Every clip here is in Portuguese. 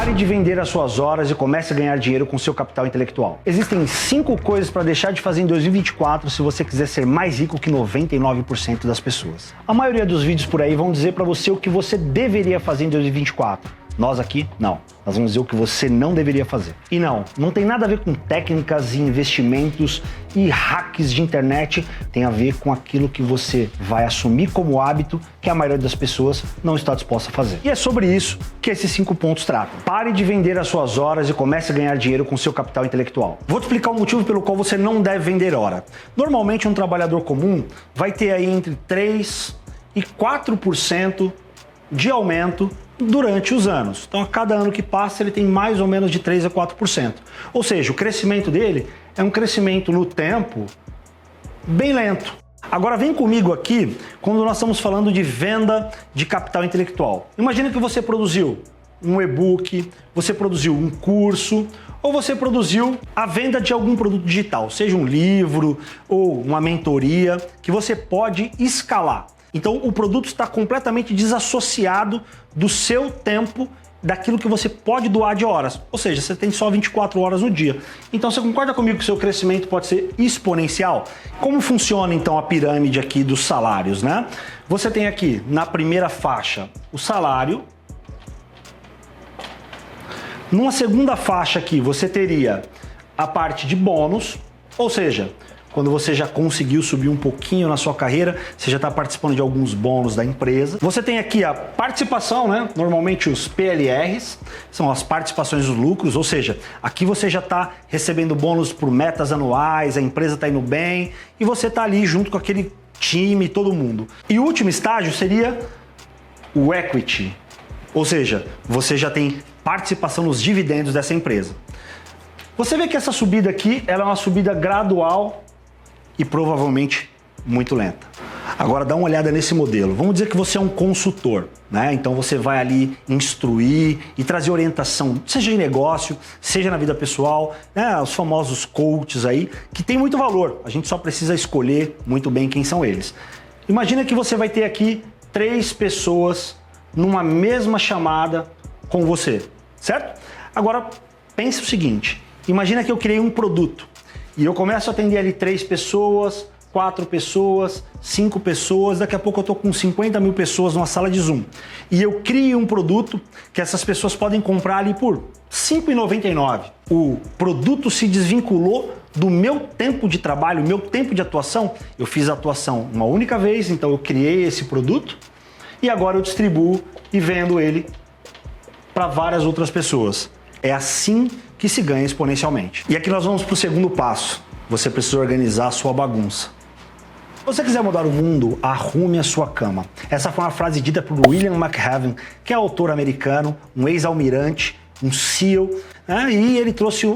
Pare de vender as suas horas e comece a ganhar dinheiro com seu capital intelectual. Existem 5 coisas para deixar de fazer em 2024 se você quiser ser mais rico que 99% das pessoas. A maioria dos vídeos por aí vão dizer para você o que você deveria fazer em 2024. Nós aqui, não. Nós vamos dizer o que você não deveria fazer. E não tem nada a ver com técnicas e investimentos e hacks de internet. Tem a ver com aquilo que você vai assumir como hábito que a maioria das pessoas não está disposta a fazer. E é sobre isso que esses 5 pontos tratam. Pare de vender as suas horas e comece a ganhar dinheiro com seu capital intelectual. Vou te explicar o motivo pelo qual você não deve vender hora. Normalmente um trabalhador comum vai ter aí entre 3% e 4% de aumento durante os anos. Então, a cada ano que passa, ele tem mais ou menos de 3% a 4%. Ou seja, o crescimento dele é um crescimento no tempo bem lento. Agora, vem comigo aqui quando nós estamos falando de venda de capital intelectual. Imagina que você produziu um e-book, você produziu um curso, ou você produziu a venda de algum produto digital, seja um livro ou uma mentoria, que você pode escalar. Então, o produto está completamente desassociado do seu tempo, daquilo que você pode doar de horas. Ou seja, você tem só 24 horas no dia. Então, você concorda comigo que o seu crescimento pode ser exponencial? Como funciona, então, a pirâmide aqui dos salários, né? Você tem aqui, na primeira faixa, o salário. Numa segunda faixa aqui, você teria a parte de bônus, ou seja, quando você já conseguiu subir um pouquinho na sua carreira, você já está participando de alguns bônus da empresa. Você tem aqui a participação, né? Normalmente os PLRs, são as participações dos lucros, ou seja, aqui você já está recebendo bônus por metas anuais, a empresa está indo bem e você está ali junto com aquele time, todo mundo. E o último estágio seria o equity, ou seja, você já tem participação nos dividendos dessa empresa. Você vê que essa subida aqui, ela é uma subida gradual e provavelmente muito lenta. Agora dá uma olhada nesse modelo. Vamos dizer que você é um consultor, né? Então você vai ali instruir e trazer orientação, seja em negócio, seja na vida pessoal, né? Os famosos coaches aí, que tem muito valor. A gente só precisa escolher muito bem quem são eles. Imagina que você vai ter aqui 3 pessoas numa mesma chamada com você, certo? Agora pense o seguinte, imagina que eu criei um produto e eu começo a atender ali 3 pessoas, 4 pessoas, 5 pessoas, daqui a pouco eu estou com 50 mil pessoas numa sala de Zoom. E eu crio um produto que essas pessoas podem comprar ali por R$ 5,99. O produto se desvinculou do meu tempo de trabalho, meu tempo de atuação. Eu fiz a atuação uma única vez, então eu criei esse produto e agora eu distribuo e vendo ele para várias outras pessoas. É assim que se ganha exponencialmente. E aqui nós vamos para o segundo passo. Você precisa organizar a sua bagunça. Se você quiser mudar o mundo, arrume a sua cama. Essa foi uma frase dita por William McHaven, que é autor americano, um ex-almirante, um SEAL, né? E ele trouxe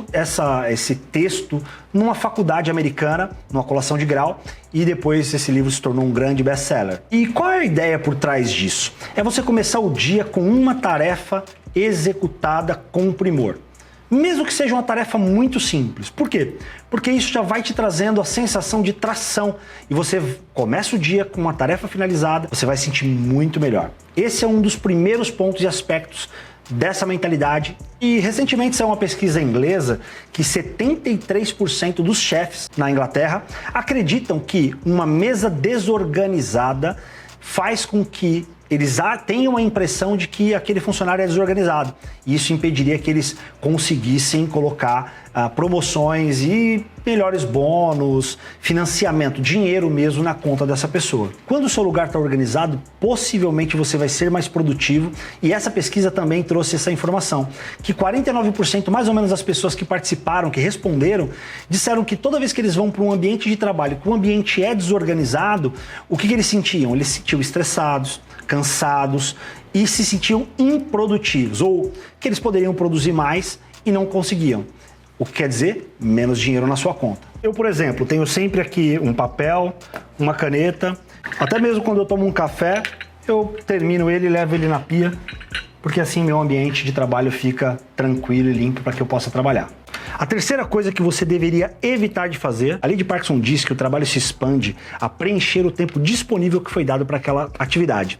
esse texto numa faculdade americana, numa colação de grau, e depois esse livro se tornou um grande best-seller. E qual é a ideia por trás disso? É você começar o dia com uma tarefa executada com primor. Mesmo que seja uma tarefa muito simples. Por quê? Porque isso já vai te trazendo a sensação de tração e você começa o dia com uma tarefa finalizada, você vai se sentir muito melhor. Esse é um dos primeiros pontos e aspectos dessa mentalidade. E recentemente saiu uma pesquisa inglesa que 73% dos chefes na Inglaterra acreditam que uma mesa desorganizada faz com que eles tenham a impressão de que aquele funcionário é desorganizado. E isso impediria que eles conseguissem colocar promoções e melhores bônus, financiamento, dinheiro mesmo na conta dessa pessoa. Quando o seu lugar está organizado, possivelmente você vai ser mais produtivo. E essa pesquisa também trouxe essa informação, que 49% mais ou menos das pessoas que participaram, que responderam, disseram que toda vez que eles vão para um ambiente de trabalho, que o ambiente é desorganizado, o que eles sentiam? Eles se sentiam estressados, cansados e se sentiam improdutivos, ou que eles poderiam produzir mais e não conseguiam. O que quer dizer menos dinheiro na sua conta. Eu, por exemplo, tenho sempre aqui um papel, uma caneta, até mesmo quando eu tomo um café, eu termino ele e levo ele na pia, porque assim meu ambiente de trabalho fica tranquilo e limpo para que eu possa trabalhar. A terceira coisa que você deveria evitar de fazer, a lei de Parkinson diz que o trabalho se expande a preencher o tempo disponível que foi dado para aquela atividade.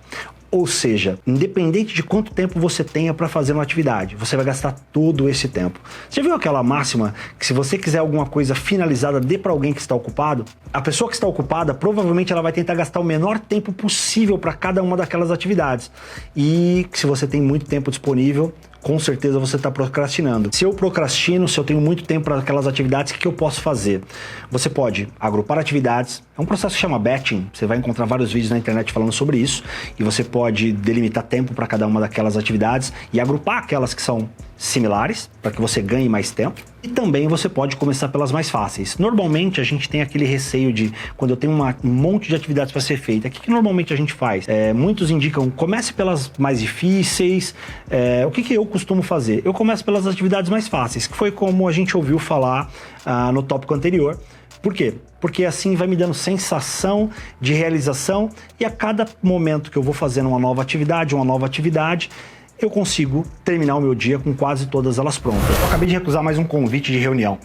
Ou seja, independente de quanto tempo você tenha para fazer uma atividade, você vai gastar todo esse tempo. Você viu aquela máxima que se você quiser alguma coisa finalizada, dê para alguém que está ocupado? A pessoa que está ocupada, provavelmente ela vai tentar gastar o menor tempo possível para cada uma daquelas atividades. E se você tem muito tempo disponível, com certeza você está procrastinando. Se eu procrastino, se eu tenho muito tempo para aquelas atividades, o que eu posso fazer? Você pode agrupar atividades. É um processo que chama batching. Você vai encontrar vários vídeos na internet falando sobre isso. E você pode delimitar tempo para cada uma daquelas atividades e agrupar aquelas que são similares, para que você ganhe mais tempo. E também você pode começar pelas mais fáceis. Normalmente a gente tem aquele receio de, quando eu tenho um monte de atividades para ser feita, o que normalmente a gente faz? Muitos indicam, comece pelas mais difíceis. O que eu costumo fazer? Eu começo pelas atividades mais fáceis, que foi como a gente ouviu falar no tópico anterior. Por quê? Porque assim vai me dando sensação de realização e a cada momento que eu vou fazendo uma nova atividade, eu consigo terminar o meu dia com quase todas elas prontas. Eu acabei de recusar mais um convite de reunião.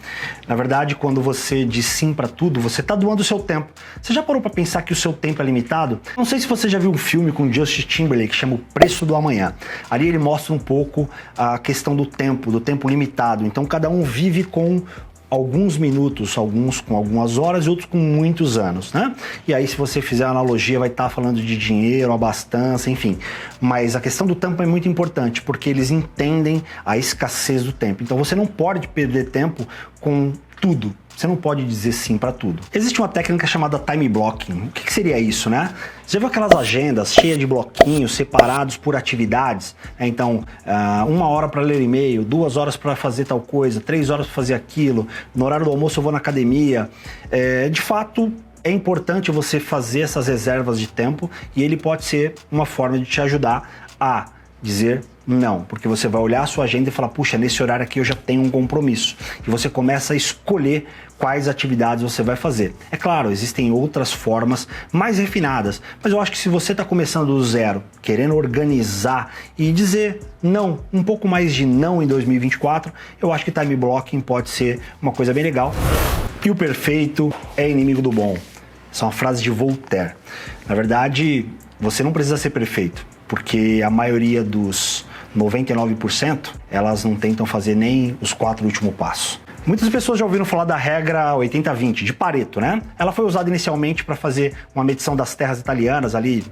Na verdade, quando você diz sim para tudo, você está doando o seu tempo. Você já parou para pensar que o seu tempo é limitado? Não sei se você já viu um filme com Justin Timberlake que chama O Preço do Amanhã. Ali ele mostra um pouco a questão do tempo limitado. Então cada um vive com alguns minutos, alguns com algumas horas e outros com muitos anos, né? E aí, se você fizer a analogia, vai estar falando de dinheiro, abastança, enfim. Mas a questão do tempo é muito importante, porque eles entendem a escassez do tempo. Então você não pode perder tempo com tudo. Você não pode dizer sim para tudo. Existe uma técnica chamada time blocking. O que seria isso, né? Você já viu aquelas agendas cheias de bloquinhos separados por atividades? Então, 1 hora para ler e-mail, 2 horas para fazer tal coisa, 3 horas para fazer aquilo, no horário do almoço eu vou na academia. De fato, é importante você fazer essas reservas de tempo e ele pode ser uma forma de te ajudar a dizer não, porque você vai olhar a sua agenda e falar, puxa, nesse horário aqui eu já tenho um compromisso. E você começa a escolher quais atividades você vai fazer. É claro, existem outras formas mais refinadas, mas eu acho que se você está começando do zero, querendo organizar e dizer não, um pouco mais de não em 2024, eu acho que time blocking pode ser uma coisa bem legal. E o perfeito é inimigo do bom. Essa é uma frase de Voltaire. Na verdade, você não precisa ser perfeito, porque a maioria dos 99%, elas não tentam fazer nem os 4 últimos passos. Muitas pessoas já ouviram falar da regra 80-20, de Pareto, né? Ela foi usada inicialmente para fazer uma medição das terras italianas, ali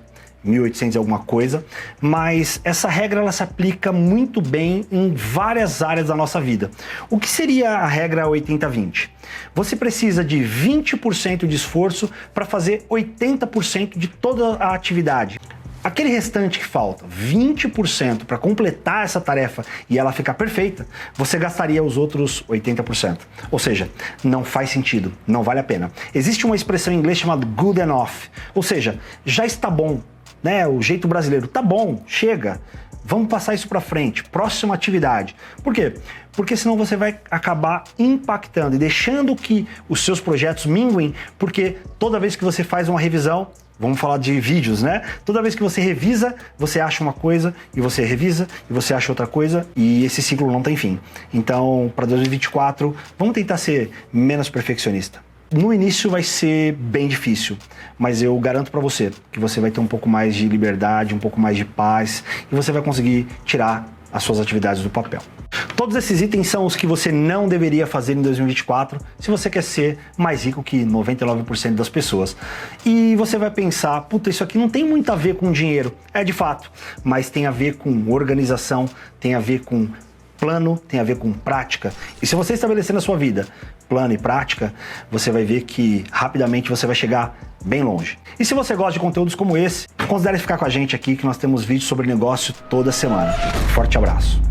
1800 e alguma coisa, mas essa regra ela se aplica muito bem em várias áreas da nossa vida. O que seria a regra 80-20? Você precisa de 20% de esforço para fazer 80% de toda a atividade. Aquele restante que falta, 20% para completar essa tarefa e ela ficar perfeita, você gastaria os outros 80%. Ou seja, não faz sentido, não vale a pena. Existe uma expressão em inglês chamada good enough, ou seja, já está bom, né? O jeito brasileiro, tá bom, chega. Vamos passar isso para frente, próxima atividade. Por quê? Porque senão você vai acabar impactando e deixando que os seus projetos minguem, porque toda vez que você faz uma revisão, vamos falar de vídeos, né? Toda vez que você revisa, você acha uma coisa, e você revisa, e você acha outra coisa, e esse ciclo não tem fim. Então, para 2024, vamos tentar ser menos perfeccionista. No início vai ser bem difícil, mas eu garanto para você que você vai ter um pouco mais de liberdade, um pouco mais de paz, e você vai conseguir tirar as suas atividades do papel. Todos esses itens são os que você não deveria fazer em 2024 se você quer ser mais rico que 99% das pessoas. E você vai pensar, puta, isso aqui não tem muito a ver com dinheiro. É de fato, mas tem a ver com organização, tem a ver com plano, tem a ver com prática. E se você estabelecer na sua vida plano e prática, você vai ver que rapidamente você vai chegar bem longe. E se você gosta de conteúdos como esse, considere ficar com a gente aqui que nós temos vídeos sobre negócio toda semana. Forte abraço.